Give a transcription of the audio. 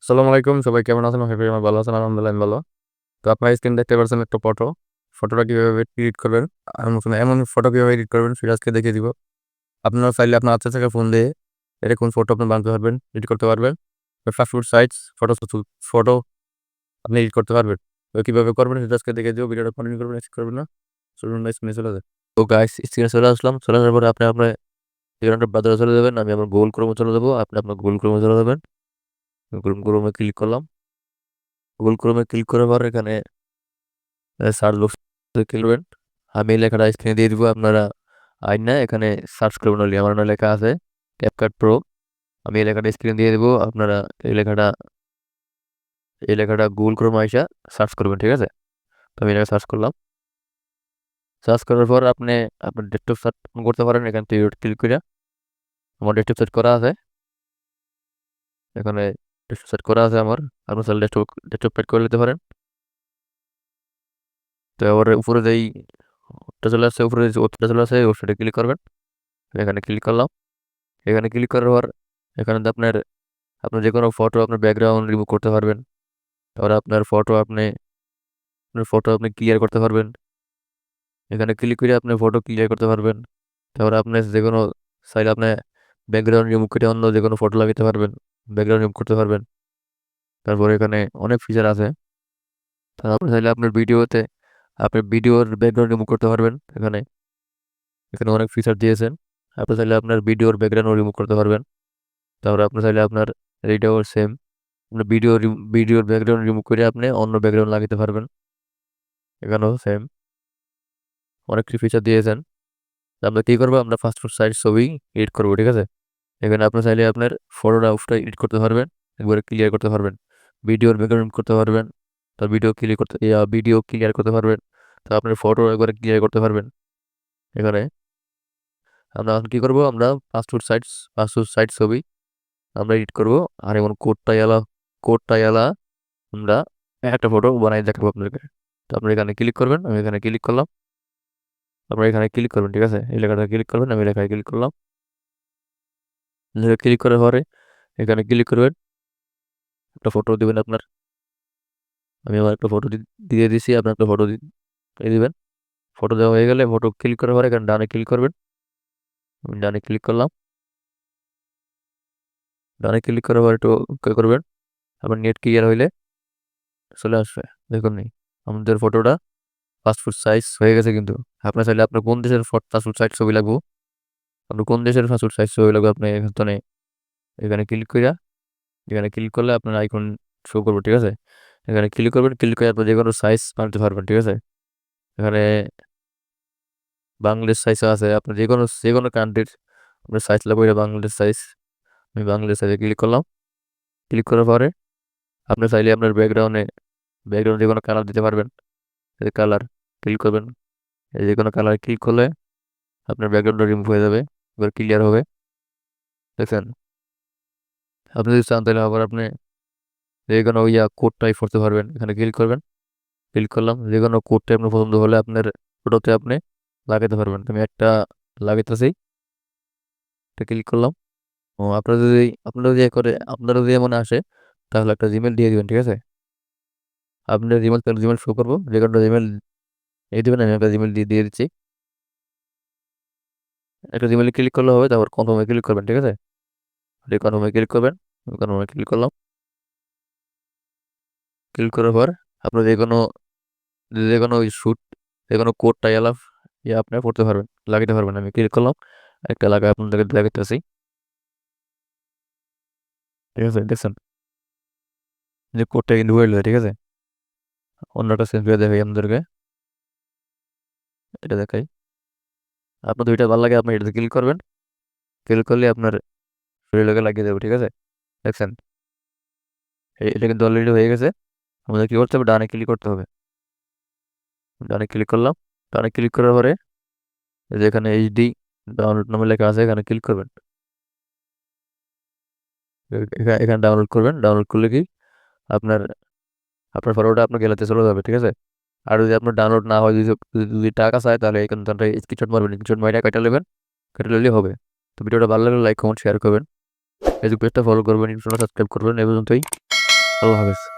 আসসালামু আলাইকুম, সবাই কেমন আছেন? আশা করি আমার ভালো আছেন। আলহামদুলিল্লাহ আমি ভালো। তো আপনার স্ক্রিন দেখতে পাচ্ছেন একটা ফটোটা কিভাবে এডিট করবেন, এমন ফটো কিভাবে এডিট করবেন সেটা আজকে দেখিয়ে দিব। আপনারা চাইলে আপনার হাতে থাকা ফোন দিয়ে এরকম ফটো আপনি বানাতে পারবেন, এডিট করতে পারবেন। পাসপোর্ট সাইজ ফটো আপনি এডিট করতে পারবেন। তো কিভাবে করবেন সেটা আজকে দেখিয়ে দিব। ভিডিওটা কন্টিনিউ করবেন, স্কিপ করবেন না। চলুন স্ক্রিনে চলে যায়। তো গাইস, স্ক্রিনে চলে আসলাম। চলে আসার পরে আপনি আপনার ঠিকানাটা বাজারে চলে যাবেন। আমি আমার গুগল ক্রোমে চলে যাবো, আপনি আপনার গুগল ক্রোমে চলে যাবেন। গুগল ক্রোমে ক্লিক করলাম। গুগল ক্রোমে ক্লিক করার পর এখানে সার্চ বক্স ক্লিক করবেন। আমি এই লেখাটা স্ক্রিনে দিয়ে দিব, আপনারা না এখানে সার্চ করবেন। অনলি আমার নাম লেখা আছে ক্যাপকাট প্রো। আমি এই লেখাটা স্ক্রিনে দিয়ে দিব, আপনারা এই লেখাটা এই লেখাটা গুগল ক্রোমে আইসা সার্চ করবেন, ঠিক আছে? তো আমি এটা সার্চ করলাম। সার্চ করার পর আপনি আপনার ডেস্কটপ সার্চ করতে পারেন। এখান থেকে ক্লিক করে আমার ডেস্কটপ সেট করা আছে। এখানে ডেস্কটপ সেট করা আছে আমার। আপনার চাইলে ডেস্কটপ সেট করে নিতে পারেন। তো এবার উপরে যেই ওটা চলে আসছে, উপরে যে ওটা চলে আসে ওর সাথে ক্লিক করবেন। এখানে ক্লিক করলাম। এখানে ক্লিক করার পর এখানে তো আপনার আপনার যে কোনো ফটো আপনার ব্যাকগ্রাউন্ড রিমুভ করতে পারবেন। তারপরে আপনার ফটো আপনি ক্লিয়ার করতে পারবেন। এখানে ক্লিক করে আপনি ফটো ক্লিয়ার করতে পারবেন। তারপরে আপনি যে কোনো চাইলে আপনি ব্যাকগ্রাউন্ড রিমুভ করে অন্য যে কোনো ফটো লাগাতে পারবেন, ব্যাকগ্রাউন্ড রিমুভ করতে পারবেন। তারপরে এখানে অনেক ফিচার আছে। তারপর আপনি চাইলে আপনার ভিডিওর ব্যাকগ্রাউন্ড রিমুভ করতে পারবেন। এখানে এখানে অনেক ফিচার দিয়েছেন। আপনি চাইলে আপনার ভিডিওর ব্যাকগ্রাউন্ড রিমুভ করতে পারবেন। তারপরে আপনি চাইলে আপনার এইটাও সেম, আপনার ভিডিওর ব্যাকগ্রাউন্ড রিমুভ করে আপনি অন্য ব্যাকগ্রাউন্ড লাগাতে পারবেন। এখানেও সেম অনেক কিছু ফিচার দিয়েছেন। তো আমরা কি করবো, আমরা ফাস্ট সাইজ ছবি এডিট করবো, ঠিক আছে? এখানে আপনি চাইলে আপনার ফটোটা এডিট করতে পারবেন, একবারে ক্লিয়ার করতে পারবেন। ভিডিওর ব্যাকগ্রাউন্ড করতে পারবেন। তার ভিডিও ক্লিয়ার করতে পারবেন। তো আপনার ফটো একবারে ক্লিয়ার করতে পারবেন। এখানে আমরা এখন কি করবো, আমরা পাসপোর্ট সাইজ ছবি আমরা এডিট করবো। আর এমন কোডটা এলা আমরা একটা ফটো বানাই দেখাবো আপনাদেরকে। তো আপনি এখানে ক্লিক করবেন, আমি এখানে ক্লিক করলাম। আপনারা এখানে ক্লিক করবেন, ঠিক আছে? এই লেখাটা ক্লিক করবেন, আমি লেখায় ক্লিক করলাম। ক্লিক করার পরে এখানে ক্লিক করবেন, একটা ফটো দিবেন আপনার। আমি আমার একটা ফটো দিয়ে দিছি, আপনার একটা ফটো দিয়ে দিবেন। ফটো দেওয়া হয়ে গেলে ফটো ক্লিক করার পরে এখানে ডানে ক্লিক করবেন। আমি ডানে ক্লিক করলাম। ডানে ক্লিক করার পর একটু ওকে করবেন। আবার নেট ক্লিয়ার হইলে চলে আসবে। দেখুন নি আমাদের ফটোটা পাসপোর্ট সাইজ হয়ে গেছে। কিন্তু আপনার চাইলে আপনার কোন দেশের পাসপোর্ট সাইজ ছবি লাগবে, আপনার কোন দেশের পাসপোর্ট সাইজ ছবি লাগবে, আপনি এখানে এখানে ক্লিক করে এখানে ক্লিক করলে আপনার আইকন শো করবে, ঠিক আছে? এখানে ক্লিক করবেন, ক্লিক করে আপনি যে কোনো সাইজ বানাতে পারবেন, ঠিক আছে? এখানে বাংলাদেশ সাইজ আছে, আপনার যে কোনো কান্ট্রির আপনার সাইজ লাগবে, এটা বাংলাদেশ সাইজ। আমি বাংলাদেশ সাইজে ক্লিক করলাম। ক্লিক করার পরে আপনি চাইলে আপনার ব্যাকগ্রাউন্ড যে কোনো কালার দিতে পারবেন। এই কালার ক্লিক করবেন, এই যে কোনো কালার ক্লিক করলে আপনার ব্যাকগ্রাউন্ডটা রিমুভ হয়ে যাবে, এবার ক্লিয়ার হবে। দেখছেন? আপনি যদি চান তাহলে আবার আপনি যে কোনো কোড টাইপ করতে পারবেন। এখানে ক্লিক করবেন, ক্লিক করলাম। যে কোনো কোডটা আপনার পছন্দ হলে আপনার ফটোতে আপনি লাগাতে পারবেন। আমি একটা লাগাইতেছি, এটা ক্লিক করলাম। ও আপনারা যদি এমন আসে তাহলে একটা জিমেল দিয়ে দিবেন, ঠিক আছে? আপনার জিমেল শো করবো, যে কোনো জিমেল এই দিবেন। আমি একটা জিমেল দিয়ে দিচ্ছি। একটা জিমেলে ক্লিক করলে হবে, তারপর কনফার্মে ক্লিক করবেন, ঠিক আছে? কনফার্মে ক্লিক করবেন। কনফার্মে ক্লিক করলাম। ক্লিক করার পর আপনার যে কোনো শুট যে কোনো কোডটা আপনি করতে পারবেন, লাগাতে পারবেন। আমি ক্লিক করলাম, একটা লাগাই আপনাদেরকে লাগাইতেছি, ঠিক আছে? দেখছেন যে কোডটা কিন্তু হইল, ঠিক আছে? অন্যটা সেভ করে দেখাই আপনাদেরকে, এটা দেখাই। আপনার দুইটা ভালো লাগে আপনি এটাতে ক্লিক করবেন। ক্লিক করলে আপনার শরীরে লাগিয়ে দেবো, ঠিক আছে? দেখছেন এটা কিন্তু অলরেডি হয়ে গেছে। আমাদের কি করতে হবে, ডানে ক্লিক করতে হবে। ডানে ক্লিক করলাম। ডানে ক্লিক করার পরে এই যে এখানে এইচডি ডাউনলোড নামে লেখা আছে, এখানে ক্লিক করবেন। এখানে ডাউনলোড করবেন। ডাউনলোড করলে কি আপনার আপনার ফটোটা আপনার গ্যালারিতে চলে যাবে, ঠিক আছে? আর যদি আপনার ডাউনলোড না হয়, যদি টাকা চায় তাহলে এখানে স্ক্রিনশট মারবেন। স্ক্রিনশট মাইরা কেটে নেবেন, কেটে নিলেই হবে। তো ভিডিওটা ভালো লাগলে লাইক কমেন্ট শেয়ার করবেন, ফেসবুক পেজটা ফলো করবেন, ইনস্টাগ্রাম সাবস্ক্রাইব করবেন। এই পর্যন্তই। আল্লাহ হাফেজ।